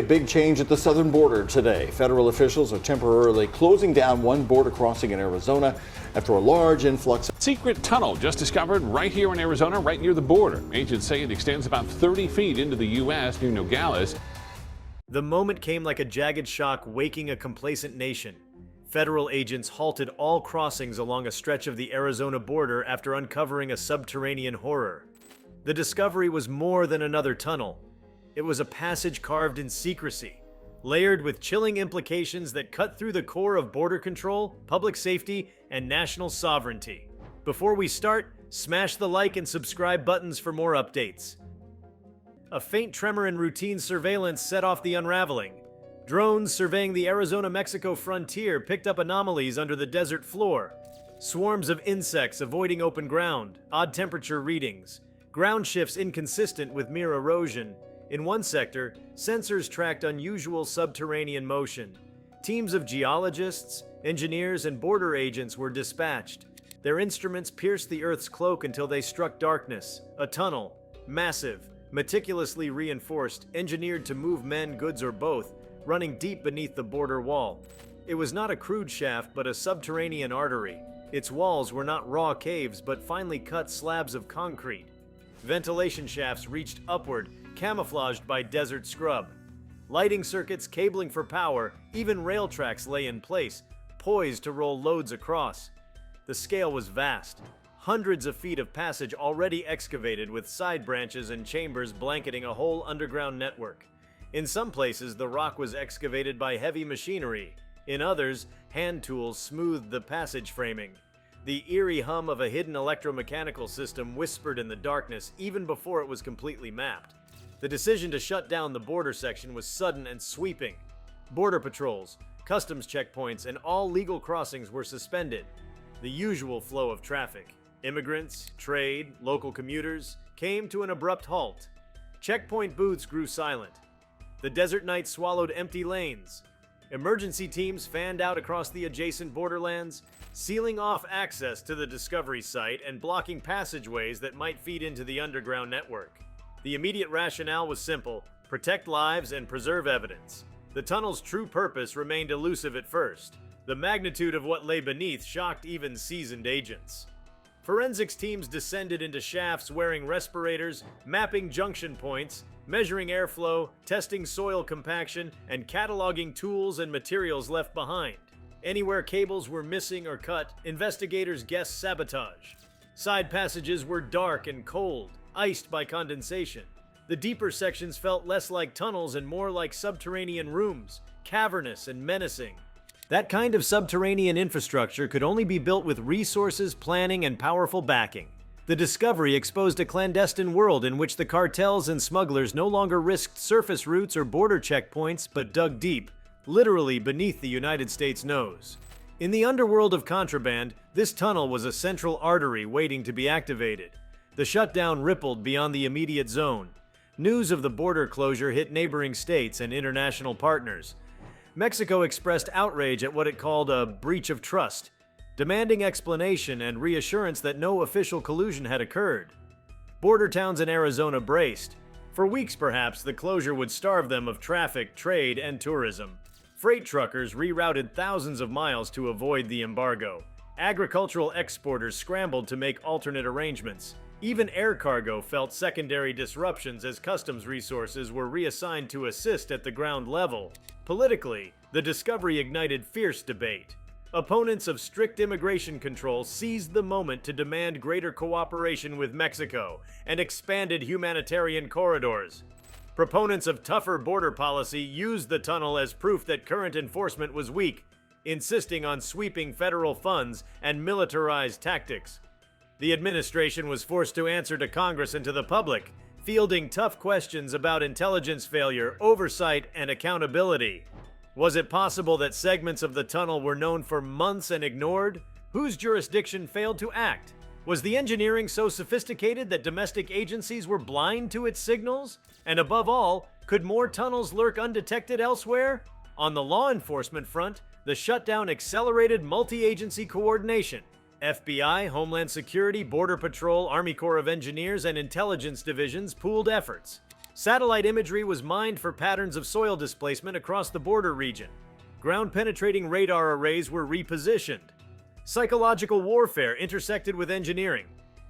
big change at the southern border today. Federal officials are temporarily closing down one border crossing in Arizona after a large influx. Secret tunnel just discovered right here in Arizona, right near the border. Agents say it extends about 30 feet into the U.S. near Nogales. The moment came like a jagged shock waking a complacent nation. Federal agents halted all crossings along a stretch of the Arizona border after uncovering a subterranean horror. The discovery was more than another tunnel. It was a passage carved in secrecy, layered with chilling implications that cut through the core of border control, public safety, and national sovereignty. Before we start, smash the like and subscribe buttons for more updates. A faint tremor in routine surveillance set off the unraveling. Drones surveying the Arizona-Mexico frontier picked up anomalies under the desert floor. Swarms of insects avoiding open ground, odd temperature readings, ground shifts inconsistent with mere erosion. In one sector, sensors tracked unusual subterranean motion. Teams of geologists, engineers, and border agents were dispatched. Their instruments pierced the Earth's cloak until they struck darkness. A tunnel, massive, meticulously reinforced, engineered to move men, goods, or both, running deep beneath the border wall. It was not a crude shaft, but a subterranean artery. Its walls were not raw caves, but finely cut slabs of concrete. Ventilation shafts reached upward, camouflaged by desert scrub. Lighting circuits, cabling for power, even rail tracks lay in place, poised to roll loads across. The scale was vast. Hundreds of feet of passage already excavated with side branches and chambers blanketing a whole underground network. In some places, the rock was excavated by heavy machinery. In others, hand tools smoothed the passage framing. The eerie hum of a hidden electromechanical system whispered in the darkness even before it was completely mapped. The decision to shut down the border section was sudden and sweeping. Border patrols, customs checkpoints, and all legal crossings were suspended. The usual flow of traffic, immigrants, trade, local commuters, came to an abrupt halt. Checkpoint booths grew silent. The desert night swallowed empty lanes. Emergency teams fanned out across the adjacent borderlands, sealing off access to the discovery site and blocking passageways that might feed into the underground network. The immediate rationale was simple: protect lives and preserve evidence. The tunnel's true purpose remained elusive at first. The magnitude of what lay beneath shocked even seasoned agents. Forensics teams descended into shafts wearing respirators, mapping junction points, measuring airflow, testing soil compaction, and cataloging tools and materials left behind. Anywhere cables were missing or cut, investigators guessed sabotage. Side passages were dark and cold, iced by condensation. The deeper sections felt less like tunnels and more like subterranean rooms, cavernous and menacing. That kind of subterranean infrastructure could only be built with resources, planning, and powerful backing. The discovery exposed a clandestine world in which the cartels and smugglers no longer risked surface routes or border checkpoints, but dug deep, literally beneath the United States' nose. In the underworld of contraband, this tunnel was a central artery waiting to be activated. The shutdown rippled beyond the immediate zone. News of the border closure hit neighboring states and international partners. Mexico expressed outrage at what it called a breach of trust, demanding explanation and reassurance that no official collusion had occurred. Border towns in Arizona braced. For weeks perhaps, the closure would starve them of traffic, trade, and tourism. Freight truckers rerouted thousands of miles to avoid the embargo. Agricultural exporters scrambled to make alternate arrangements. Even air cargo felt secondary disruptions as customs resources were reassigned to assist at the ground level. Politically, the discovery ignited fierce debate. Opponents of strict immigration control seized the moment to demand greater cooperation with Mexico and expanded humanitarian corridors. Proponents of tougher border policy used the tunnel as proof that current enforcement was weak, insisting on sweeping federal funds and militarized tactics. The administration was forced to answer to Congress and to the public, fielding tough questions about intelligence failure, oversight, and accountability. Was it possible that segments of the tunnel were known for months and ignored? Whose jurisdiction failed to act? Was the engineering so sophisticated that domestic agencies were blind to its signals? And above all, could more tunnels lurk undetected elsewhere? On the law enforcement front, the shutdown accelerated multi-agency coordination. FBI, Homeland Security, Border Patrol, Army Corps of Engineers, and intelligence divisions pooled efforts. Satellite imagery was mined for patterns of soil displacement across the border region. Ground-penetrating radar arrays were repositioned. Psychological warfare intersected with engineering.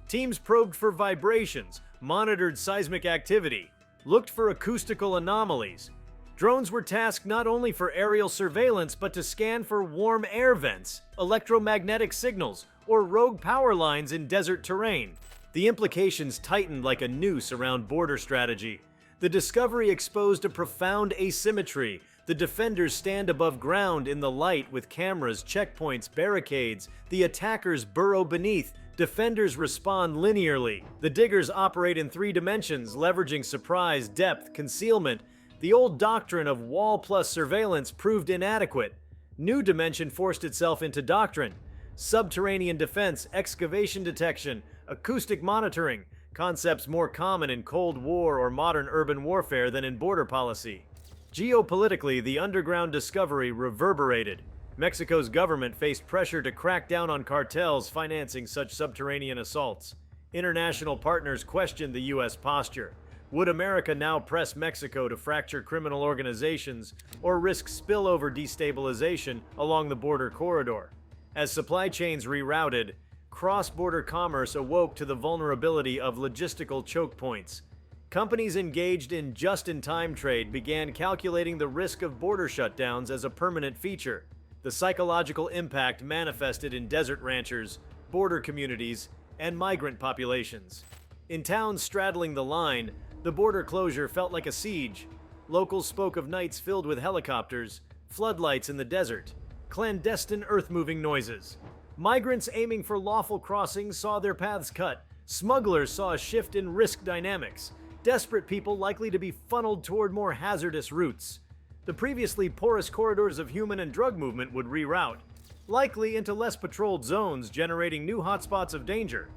Teams probed for vibrations, monitored seismic activity, looked for acoustical anomalies. Drones were tasked not only for aerial surveillance, but to scan for warm air vents, electromagnetic signals, or rogue power lines in desert terrain. The implications tightened like a noose around border strategy. The discovery exposed a profound asymmetry. The defenders stand above ground in the light with cameras, checkpoints, barricades. The attackers burrow beneath. Defenders respond linearly. The diggers operate in 3 dimensions, leveraging surprise, depth, concealment. The old doctrine of wall plus surveillance proved inadequate. New dimension forced itself into doctrine. Subterranean defense, excavation detection, acoustic monitoring, concepts more common in Cold War or modern urban warfare than in border policy. Geopolitically, the underground discovery reverberated. Mexico's government faced pressure to crack down on cartels financing such subterranean assaults. International partners questioned the U.S. posture. Would America now press Mexico to fracture criminal organizations or risk spillover destabilization along the border corridor? As supply chains rerouted, cross-border commerce awoke to the vulnerability of logistical choke points. Companies engaged in just-in-time trade began calculating the risk of border shutdowns as a permanent feature. The psychological impact manifested in desert ranchers, border communities, and migrant populations. In towns straddling the line, the border closure felt like a siege. Locals spoke of nights filled with helicopters, floodlights in the desert, clandestine earth-moving noises. Migrants aiming for lawful crossings saw their paths cut. Smugglers saw a shift in risk dynamics. Desperate people likely to be funneled toward more hazardous routes. The previously porous corridors of human and drug movement would reroute, likely into less patrolled zones, generating new hotspots of danger.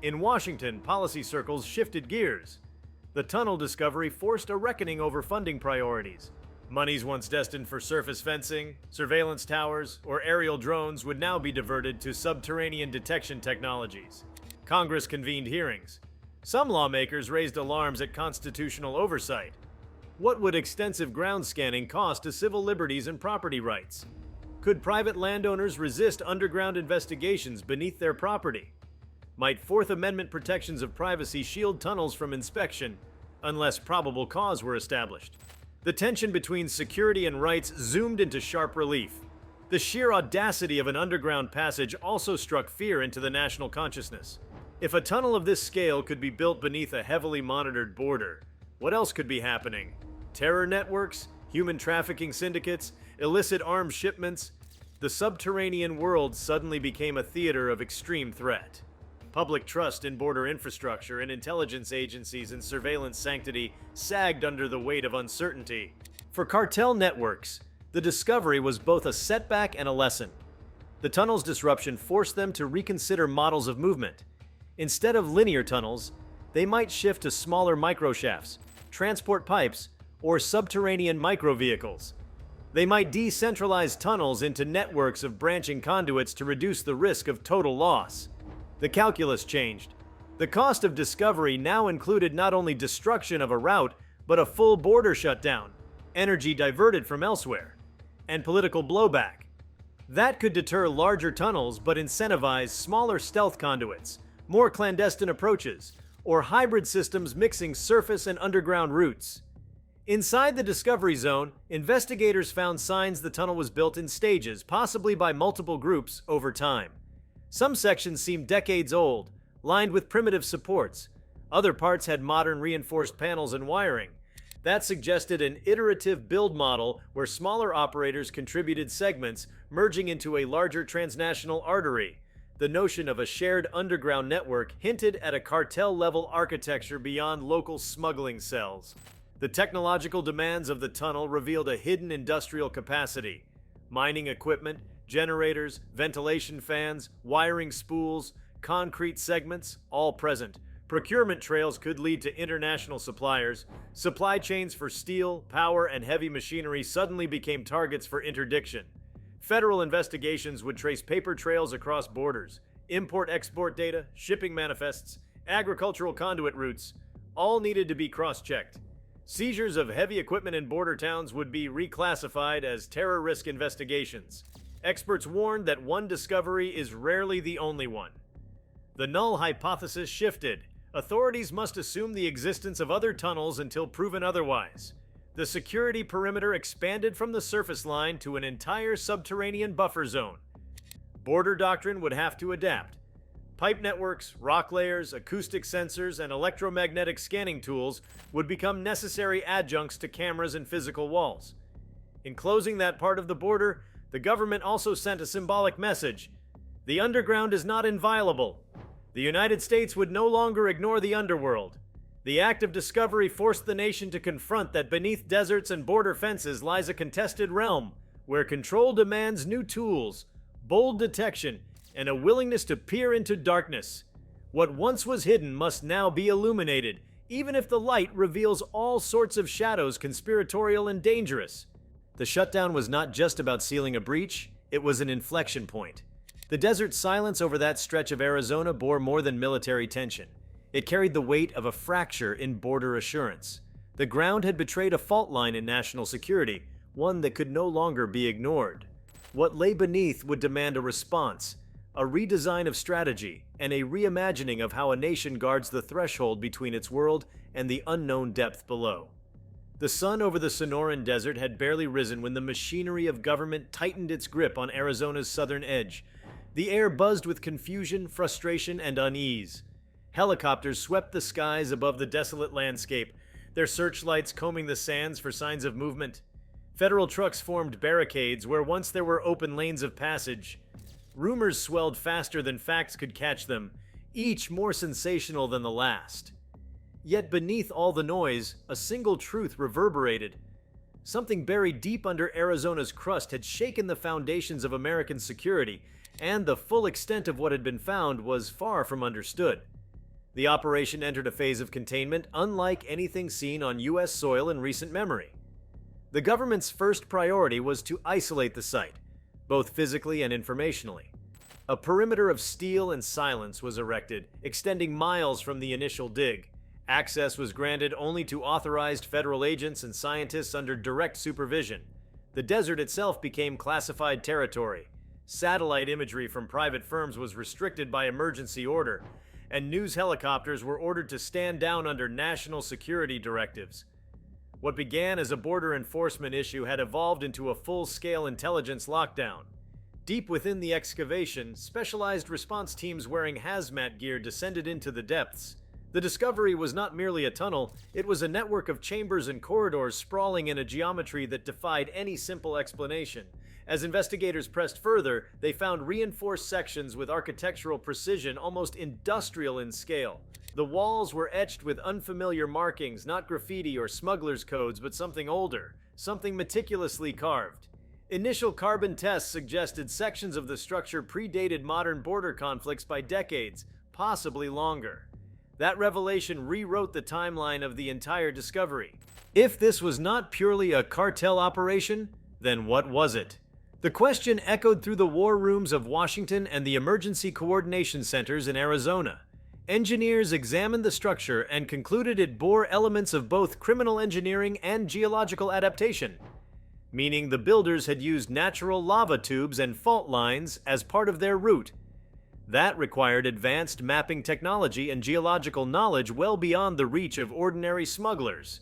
In Washington, policy circles shifted gears. The tunnel discovery forced a reckoning over funding priorities. Monies once destined for surface fencing, surveillance towers, or aerial drones would now be diverted to subterranean detection technologies. Congress convened hearings. Some lawmakers raised alarms at constitutional oversight. What would extensive ground scanning cost to civil liberties and property rights? Could private landowners resist underground investigations beneath their property? Might Fourth Amendment protections of privacy shield tunnels from inspection unless probable cause were established? The tension between security and rights zoomed into sharp relief. The sheer audacity of an underground passage also struck fear into the national consciousness. If a tunnel of this scale could be built beneath a heavily monitored border, what else could be happening? Terror networks, human trafficking syndicates, illicit arms shipments? The subterranean world suddenly became a theater of extreme threat. Public trust in border infrastructure and intelligence agencies and surveillance sanctity sagged under the weight of uncertainty. For cartel networks, the discovery was both a setback and a lesson. The tunnel's disruption forced them to reconsider models of movement. Instead of linear tunnels, they might shift to smaller microshafts, transport pipes, or subterranean microvehicles. They might decentralize tunnels into networks of branching conduits to reduce the risk of total loss. The calculus changed. The cost of discovery now included not only destruction of a route, but a full border shutdown, energy diverted from elsewhere, and political blowback. That could deter larger tunnels but incentivize smaller stealth conduits, more clandestine approaches, or hybrid systems mixing surface and underground routes. Inside the discovery zone, investigators found signs the tunnel was built in stages, possibly by multiple groups over time. Some sections seemed decades old, lined with primitive supports. Other parts had modern reinforced panels and wiring. That suggested an iterative build model where smaller operators contributed segments, merging into a larger transnational artery. The notion of a shared underground network hinted at a cartel-level architecture beyond local smuggling cells. The technological demands of the tunnel revealed a hidden industrial capacity. Mining equipment, generators, ventilation fans, wiring spools, concrete segments, all present. Procurement trails could lead to international suppliers. Supply chains for steel, power, and heavy machinery suddenly became targets for interdiction. Federal investigations would trace paper trails across borders, import-export data, shipping manifests, agricultural conduit routes, all needed to be cross-checked. Seizures of heavy equipment in border towns would be reclassified as terror risk investigations. Experts warned that one discovery is rarely the only one. The null hypothesis shifted. Authorities must assume the existence of other tunnels until proven otherwise. The security perimeter expanded from the surface line to an entire subterranean buffer zone. Border doctrine would have to adapt. Pipe networks, rock layers, acoustic sensors, and electromagnetic scanning tools would become necessary adjuncts to cameras and physical walls. In closing that part of the border, the government also sent a symbolic message. The underground is not inviolable. The United States would no longer ignore the underworld. The act of discovery forced the nation to confront that beneath deserts and border fences lies a contested realm, where control demands new tools, bold detection, and a willingness to peer into darkness. What once was hidden must now be illuminated, even if the light reveals all sorts of shadows conspiratorial and dangerous. The shutdown was not just about sealing a breach, it was an inflection point. The desert silence over that stretch of Arizona bore more than military tension. It carried the weight of a fracture in border assurance. The ground had betrayed a fault line in national security, one that could no longer be ignored. What lay beneath would demand a response, a redesign of strategy, and a reimagining of how a nation guards the threshold between its world and the unknown depth below. The sun over the Sonoran Desert had barely risen when the machinery of government tightened its grip on Arizona's southern edge. The air buzzed with confusion, frustration, and unease. Helicopters swept the skies above the desolate landscape, their searchlights combing the sands for signs of movement. Federal trucks formed barricades where once there were open lanes of passage. Rumors swelled faster than facts could catch them, each more sensational than the last. Yet beneath all the noise, a single truth reverberated. Something buried deep under Arizona's crust had shaken the foundations of American security, and the full extent of what had been found was far from understood. The operation entered a phase of containment unlike anything seen on U.S. soil in recent memory. The government's first priority was to isolate the site, both physically and informationally. A perimeter of steel and silence was erected, extending miles from the initial dig. Access was granted only to authorized federal agents and scientists under direct supervision. The desert itself became classified territory. Satellite imagery from private firms was restricted by emergency order, and news helicopters were ordered to stand down under national security directives. What began as a border enforcement issue had evolved into a full-scale intelligence lockdown. Deep within the excavation, specialized response teams wearing hazmat gear descended into the depths. The discovery was not merely a tunnel, it was a network of chambers and corridors sprawling in a geometry that defied any simple explanation. As investigators pressed further, they found reinforced sections with architectural precision almost industrial in scale. The walls were etched with unfamiliar markings, not graffiti or smuggler's codes, but something older, something meticulously carved. Initial carbon tests suggested sections of the structure predated modern border conflicts by decades, possibly longer. That revelation rewrote the timeline of the entire discovery. If this was not purely a cartel operation, then what was it? The question echoed through the war rooms of Washington and the emergency coordination centers in Arizona. Engineers examined the structure and concluded it bore elements of both criminal engineering and geological adaptation, meaning the builders had used natural lava tubes and fault lines as part of their route. That required advanced mapping technology and geological knowledge well beyond the reach of ordinary smugglers.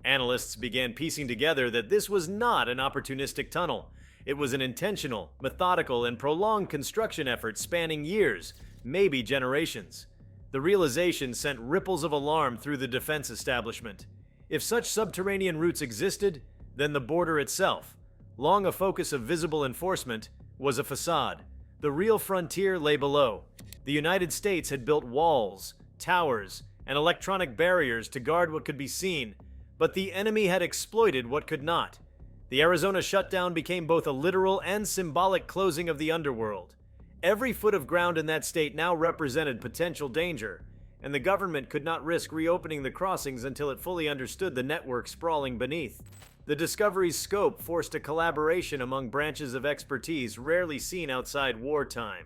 Analysts began piecing together that this was not an opportunistic tunnel. It was an intentional, methodical, and prolonged construction effort spanning years, maybe generations. The realization sent ripples of alarm through the defense establishment. If such subterranean routes existed, then the border itself, long a focus of visible enforcement, was a facade. The real frontier lay below. The United States had built walls, towers, and electronic barriers to guard what could be seen, but the enemy had exploited what could not. The Arizona shutdown became both a literal and symbolic closing of the underworld. Every foot of ground in that state now represented potential danger, and the government could not risk reopening the crossings until it fully understood the network sprawling beneath. The discovery's scope forced a collaboration among branches of expertise rarely seen outside wartime.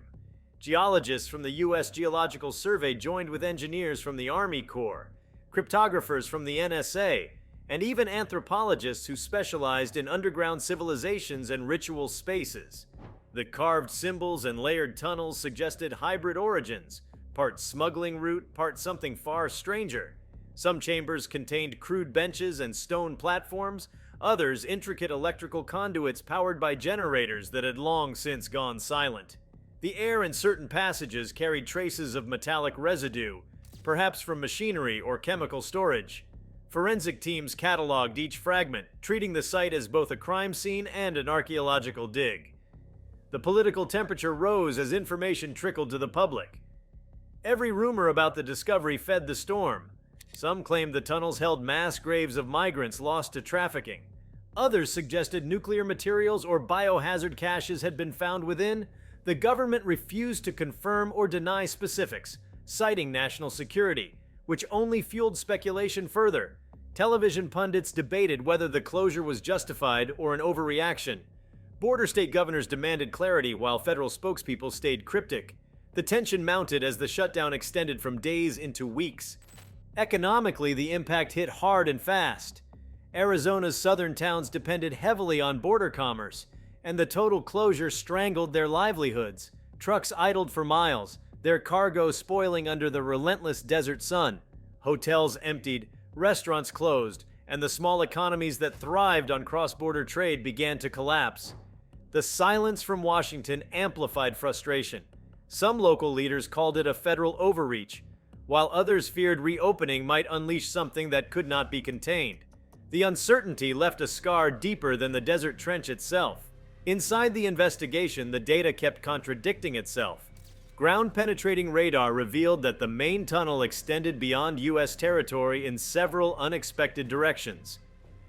Geologists from the U.S. Geological Survey joined with engineers from the Army Corps, cryptographers from the NSA, and even anthropologists who specialized in underground civilizations and ritual spaces. The carved symbols and layered tunnels suggested hybrid origins, part smuggling route, part something far stranger. Some chambers contained crude benches and stone platforms, others intricate electrical conduits powered by generators that had long since gone silent. The air in certain passages carried traces of metallic residue, perhaps from machinery or chemical storage. Forensic teams cataloged each fragment, treating the site as both a crime scene and an archaeological dig. The political temperature rose as information trickled to the public. Every rumor about the discovery fed the storm. Some claimed the tunnels held mass graves of migrants lost to trafficking. Others suggested nuclear materials or biohazard caches had been found within. The government refused to confirm or deny specifics, citing national security, which only fueled speculation further. Television pundits debated whether the closure was justified or an overreaction. Border state governors demanded clarity while federal spokespeople stayed cryptic. The tension mounted as the shutdown extended from days into weeks. Economically, the impact hit hard and fast. Arizona's southern towns depended heavily on border commerce, and the total closure strangled their livelihoods. Trucks idled for miles, their cargo spoiling under the relentless desert sun. Hotels emptied, restaurants closed, and the small economies that thrived on cross-border trade began to collapse. The silence from Washington amplified frustration. Some local leaders called it a federal overreach, while others feared reopening might unleash something that could not be contained. The uncertainty left a scar deeper than the desert trench itself. Inside the investigation, the data kept contradicting itself. Ground-penetrating radar revealed that the main tunnel extended beyond U.S. territory in several unexpected directions.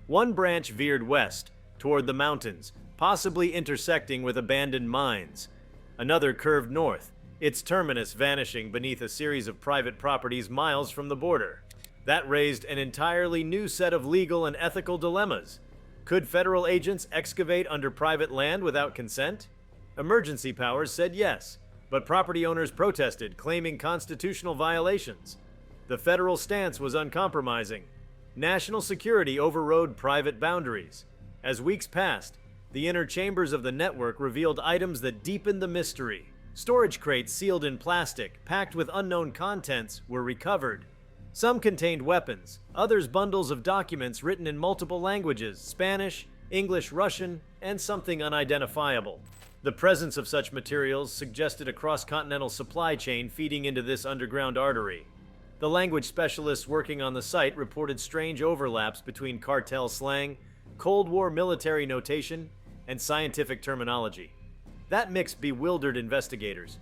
One branch veered west, toward the mountains, possibly intersecting with abandoned mines. Another curved north, its terminus vanishing beneath a series of private properties miles from the border. That raised an entirely new set of legal and ethical dilemmas. Could federal agents excavate under private land without consent? Emergency powers said yes, but property owners protested, claiming constitutional violations. The federal stance was uncompromising. National security overrode private boundaries. As weeks passed, the inner chambers of the network revealed items that deepened the mystery. Storage crates sealed in plastic, packed with unknown contents, were recovered. Some contained weapons, others bundles of documents written in multiple languages: Spanish, English, Russian, and something unidentifiable. The presence of such materials suggested a cross-continental supply chain feeding into this underground artery. The language specialists working on the site reported strange overlaps between cartel slang, Cold War military notation, and scientific terminology. That mix bewildered investigators.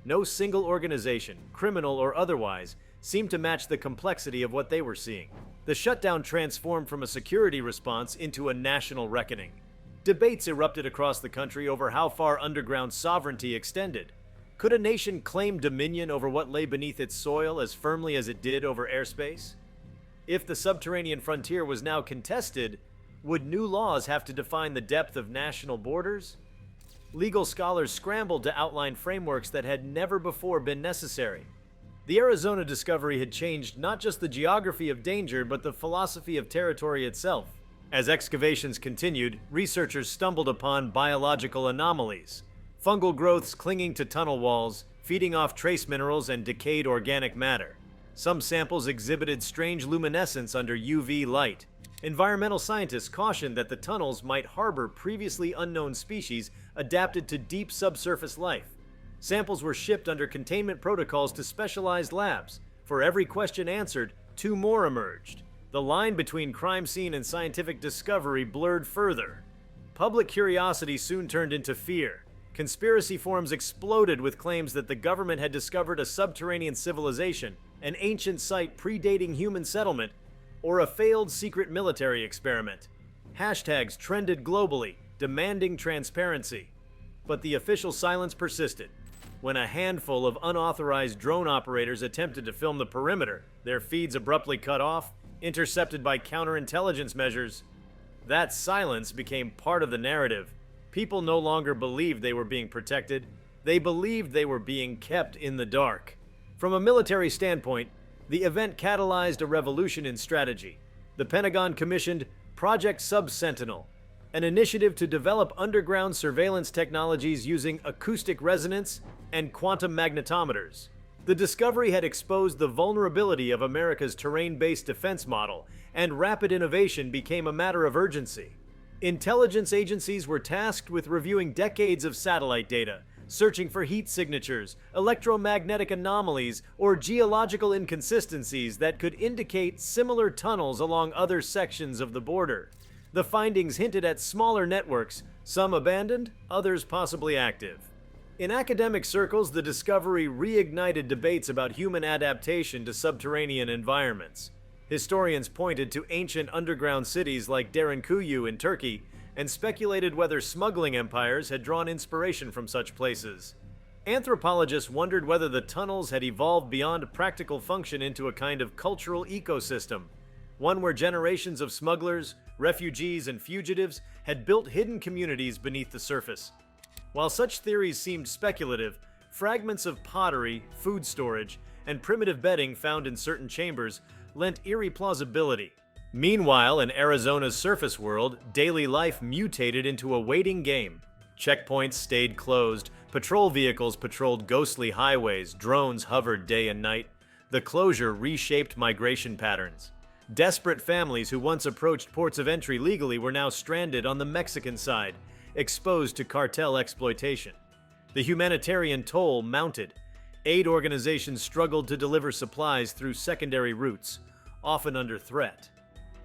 No single organization, criminal or otherwise, seemed to match the complexity of what they were seeing. The shutdown transformed from a security response into a national reckoning. Debates erupted across the country over how far underground sovereignty extended. Could a nation claim dominion over what lay beneath its soil as firmly as it did over airspace? If the subterranean frontier was now contested, would new laws have to define the depth of national borders? Legal scholars scrambled to outline frameworks that had never before been necessary. The Arizona discovery had changed not just the geography of danger, but the philosophy of territory itself. As excavations continued, researchers stumbled upon biological anomalies. Fungal growths clinging to tunnel walls, feeding off trace minerals and decayed organic matter. Some samples exhibited strange luminescence under UV light. Environmental scientists cautioned that the tunnels might harbor previously unknown species adapted to deep subsurface life. Samples were shipped under containment protocols to specialized labs. For every question answered, 2 more emerged. The line between crime scene and scientific discovery blurred further. Public curiosity soon turned into fear. Conspiracy forums exploded with claims that the government had discovered a subterranean civilization, an ancient site predating human settlement, or a failed secret military experiment. Hashtags trended globally, demanding transparency. But the official silence persisted. When a handful of unauthorized drone operators attempted to film the perimeter, their feeds abruptly cut off, intercepted by counterintelligence measures. That silence became part of the narrative. People no longer believed they were being protected. They believed they were being kept in the dark. From a military standpoint, the event catalyzed a revolution in strategy. the Pentagon commissioned Project Sub-Sentinel, an initiative to develop underground surveillance technologies using acoustic resonance and quantum magnetometers. The discovery had exposed the vulnerability of America's terrain-based defense model, and rapid innovation became a matter of urgency. Intelligence agencies were tasked with reviewing decades of satellite data, searching for heat signatures, electromagnetic anomalies, or geological inconsistencies that could indicate similar tunnels along other sections of the border. The findings hinted at smaller networks, some abandoned, others possibly active. In academic circles, the discovery reignited debates about human adaptation to subterranean environments. Historians pointed to ancient underground cities like Derinkuyu in Turkey and speculated whether smuggling empires had drawn inspiration from such places. Anthropologists wondered whether the tunnels had evolved beyond practical function into a kind of cultural ecosystem, one where generations of smugglers, refugees, and fugitives had built hidden communities beneath the surface. While such theories seemed speculative, fragments of pottery, food storage, and primitive bedding found in certain chambers lent eerie plausibility. Meanwhile, in Arizona's surface world, daily life mutated into a waiting game. Checkpoints stayed closed, patrol vehicles patrolled ghostly highways, drones hovered day and night. The closure reshaped migration patterns. Desperate families who once approached ports of entry legally were now stranded on the Mexican side, exposed to cartel exploitation. The humanitarian toll mounted. Aid organizations struggled to deliver supplies through secondary routes, often under threat.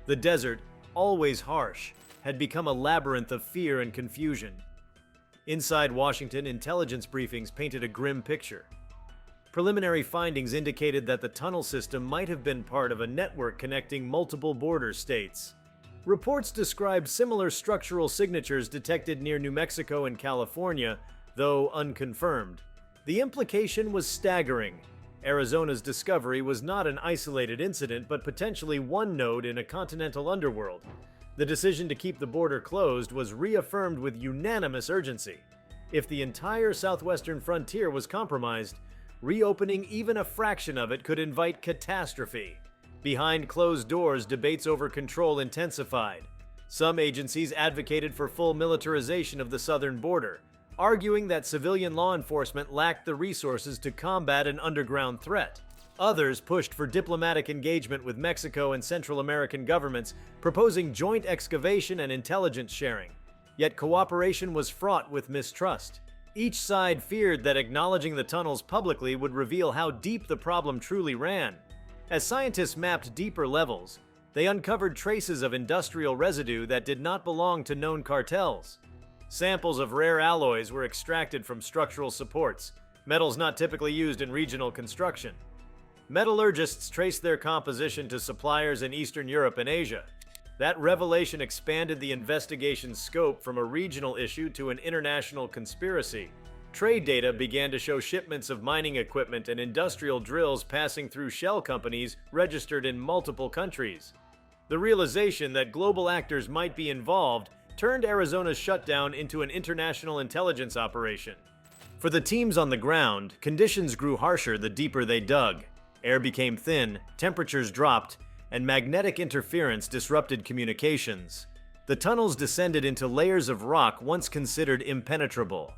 The desert, always harsh, had become a labyrinth of fear and confusion. Inside Washington, intelligence briefings painted a grim picture. Preliminary findings indicated that the tunnel system might have been part of a network connecting multiple border states. Reports described similar structural signatures detected near New Mexico and California, though unconfirmed. The implication was staggering. Arizona's discovery was not an isolated incident, but potentially one node in a continental underworld. The decision to keep the border closed was reaffirmed with unanimous urgency. If the entire southwestern frontier was compromised, reopening even a fraction of it could invite catastrophe. Behind closed doors, debates over control intensified. Some agencies advocated for full militarization of the southern border, arguing that civilian law enforcement lacked the resources to combat an underground threat. Others pushed for diplomatic engagement with Mexico and Central American governments, proposing joint excavation and intelligence sharing. Yet cooperation was fraught with mistrust. Each side feared that acknowledging the tunnels publicly would reveal how deep the problem truly ran. As scientists mapped deeper levels, they uncovered traces of industrial residue that did not belong to known cartels. Samples of rare alloys were extracted from structural supports, metals not typically used in regional construction. Metallurgists traced their composition to suppliers in Eastern Europe and Asia. That revelation expanded the investigation's scope from a regional issue to an international conspiracy. Trade data began to show shipments of mining equipment and industrial drills passing through shell companies registered in multiple countries. The realization that global actors might be involved turned Arizona's shutdown into an international intelligence operation. For the teams on the ground, conditions grew harsher the deeper they dug. Air became thin, temperatures dropped, and magnetic interference disrupted communications. The tunnels descended into layers of rock once considered impenetrable.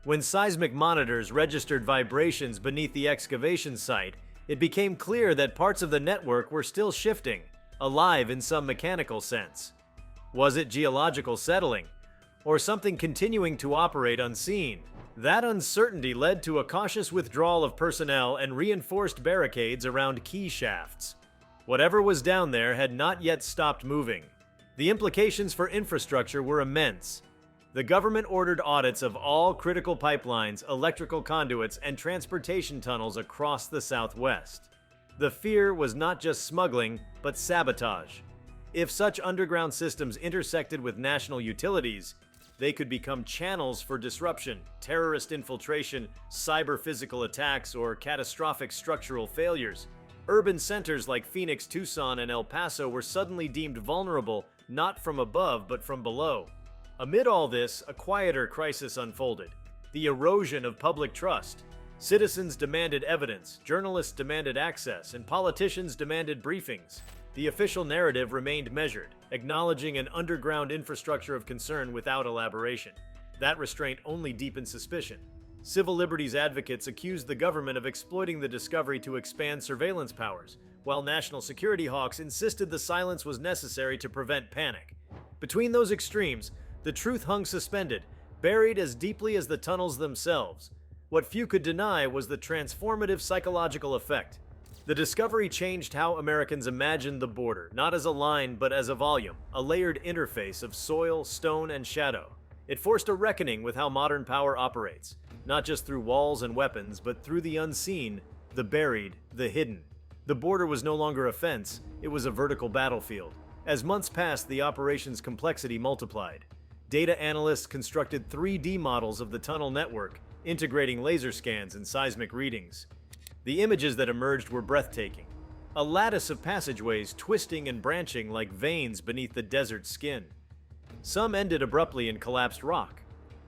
When seismic monitors registered vibrations beneath the excavation site, it became clear that parts of the network were still shifting, alive in some mechanical sense. Was it geological settling, or something continuing to operate unseen? That uncertainty led to a cautious withdrawal of personnel and reinforced barricades around key shafts. Whatever was down there had not yet stopped moving. The implications for infrastructure were immense. The government ordered audits of all critical pipelines, electrical conduits, and transportation tunnels across the Southwest. The fear was not just smuggling, but sabotage. If such underground systems intersected with national utilities, they could become channels for disruption, terrorist infiltration, cyber-physical attacks, or catastrophic structural failures. Urban centers like Phoenix, Tucson, and El Paso were suddenly deemed vulnerable, not from above, but from below. Amid all this, a quieter crisis unfolded: the erosion of public trust. Citizens demanded evidence, journalists demanded access, and politicians demanded briefings. The official narrative remained measured, acknowledging an underground infrastructure of concern without elaboration. That restraint only deepened suspicion. Civil liberties advocates accused the government of exploiting the discovery to expand surveillance powers, while national security hawks insisted the silence was necessary to prevent panic. Between those extremes, the truth hung suspended, buried as deeply as the tunnels themselves. What few could deny was the transformative psychological effect. The discovery changed how Americans imagined the border, not as a line but as a volume, a layered interface of soil, stone, and shadow. It forced a reckoning with how modern power operates, not just through walls and weapons, but through the unseen, the buried, the hidden. The border was no longer a fence, it was a vertical battlefield. As months passed, the operation's complexity multiplied. Data analysts constructed 3D models of the tunnel network, integrating laser scans and seismic readings. The images that emerged were breathtaking. A lattice of passageways twisting and branching like veins beneath the desert's skin. Some ended abruptly in collapsed rock.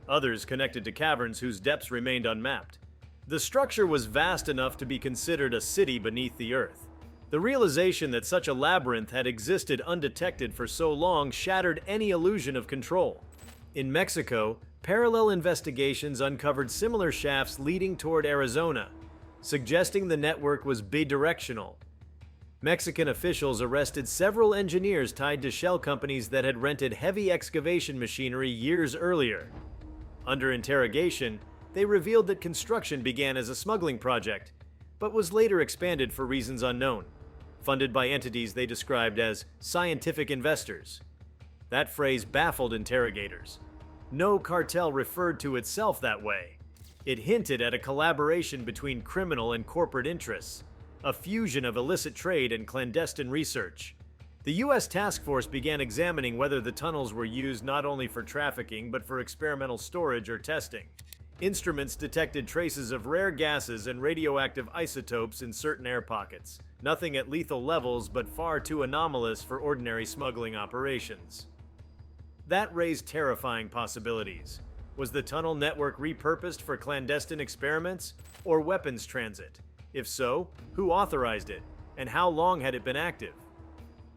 Others connected to caverns whose depths remained unmapped. The structure was vast enough to be considered a city beneath the earth. The realization that such a labyrinth had existed undetected for so long shattered any illusion of control. In Mexico, parallel investigations uncovered similar shafts leading toward Arizona, suggesting the network was bidirectional. Mexican officials arrested several engineers tied to shell companies that had rented heavy excavation machinery years earlier. Under interrogation, they revealed that construction began as a smuggling project, but was later expanded for reasons unknown, funded by entities they described as scientific investors. That phrase baffled interrogators. No cartel referred to itself that way. It hinted at a collaboration between criminal and corporate interests, a fusion of illicit trade and clandestine research. The U.S. task force began examining whether the tunnels were used not only for trafficking but for experimental storage or testing. Instruments detected traces of rare gases and radioactive isotopes in certain air pockets, nothing at lethal levels but far too anomalous for ordinary smuggling operations. That raised terrifying possibilities. Was the tunnel network repurposed for clandestine experiments or weapons transit? If so, who authorized it, and how long had it been active?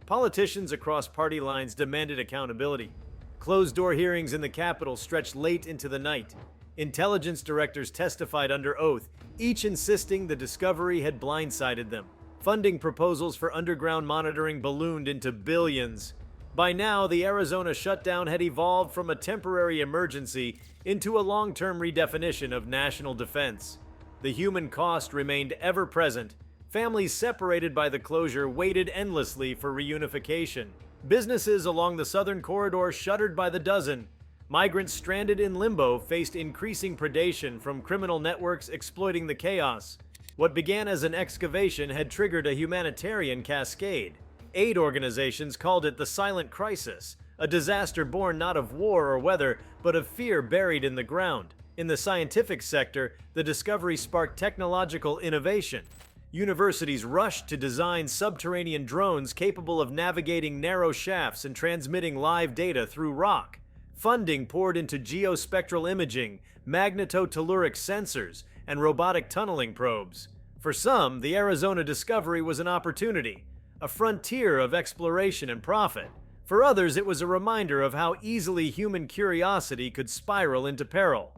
Politicians across party lines demanded accountability. Closed-door hearings in the Capitol stretched late into the night. Intelligence directors testified under oath, each insisting the discovery had blindsided them. Funding proposals for underground monitoring ballooned into billions. By now, the Arizona shutdown had evolved from a temporary emergency into a long-term redefinition of national defense. The human cost remained ever present. Families separated by the closure waited endlessly for reunification. Businesses along the southern corridor shuttered by the dozen. Migrants stranded in limbo faced increasing predation from criminal networks exploiting the chaos. What began as an excavation had triggered a humanitarian cascade. Aid organizations called it the silent crisis, a disaster born not of war or weather, but of fear buried in the ground. In the scientific sector, the discovery sparked technological innovation. Universities rushed to design subterranean drones capable of navigating narrow shafts and transmitting live data through rock. Funding poured into geospectral imaging, magnetotelluric sensors, and robotic tunneling probes. For some, the Arizona discovery was an opportunity, a frontier of exploration and profit. For others, it was a reminder of how easily human curiosity could spiral into peril.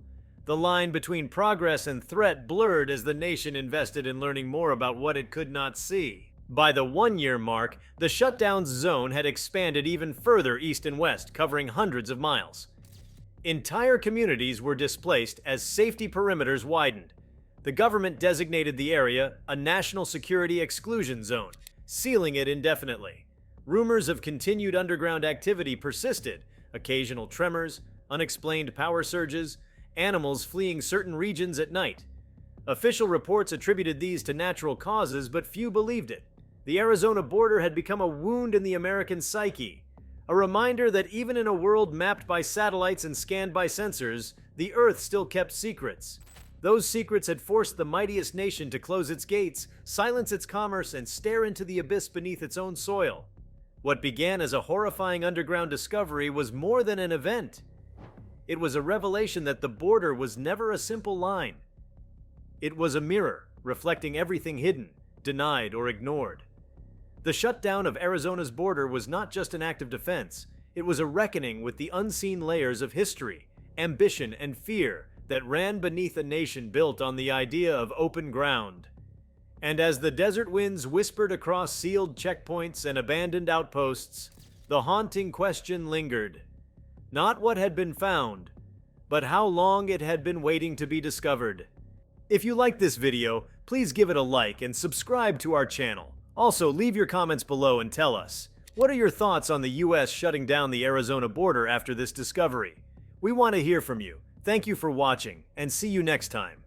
The line between progress and threat blurred as the nation invested in learning more about what it could not see. By the one-year mark, the shutdown's zone had expanded even further east and west, covering hundreds of miles. Entire communities were displaced as safety perimeters widened. The government designated the area a national security exclusion zone, sealing it indefinitely. Rumors of continued underground activity persisted, occasional tremors, unexplained power surges, animals fleeing certain regions at night. Official reports attributed these to natural causes, but few believed it. The Arizona border had become a wound in the American psyche, a reminder that even in a world mapped by satellites and scanned by sensors, the Earth still kept secrets. Those secrets had forced the mightiest nation to close its gates, silence its commerce, and stare into the abyss beneath its own soil. What began as a horrifying underground discovery was more than an event. It was a revelation that the border was never a simple line. It was a mirror, reflecting everything hidden, denied, or ignored. The shutdown of Arizona's border was not just an act of defense, it was a reckoning with the unseen layers of history, ambition, and fear that ran beneath a nation built on the idea of open ground. And as the desert winds whispered across sealed checkpoints and abandoned outposts, the haunting question lingered. Not what had been found, but how long it had been waiting to be discovered. If you liked this video, please give it a like and subscribe to our channel. Also, leave your comments below and tell us, what are your thoughts on the US shutting down the Arizona border after this discovery? We want to hear from you. Thank you for watching, and see you next time.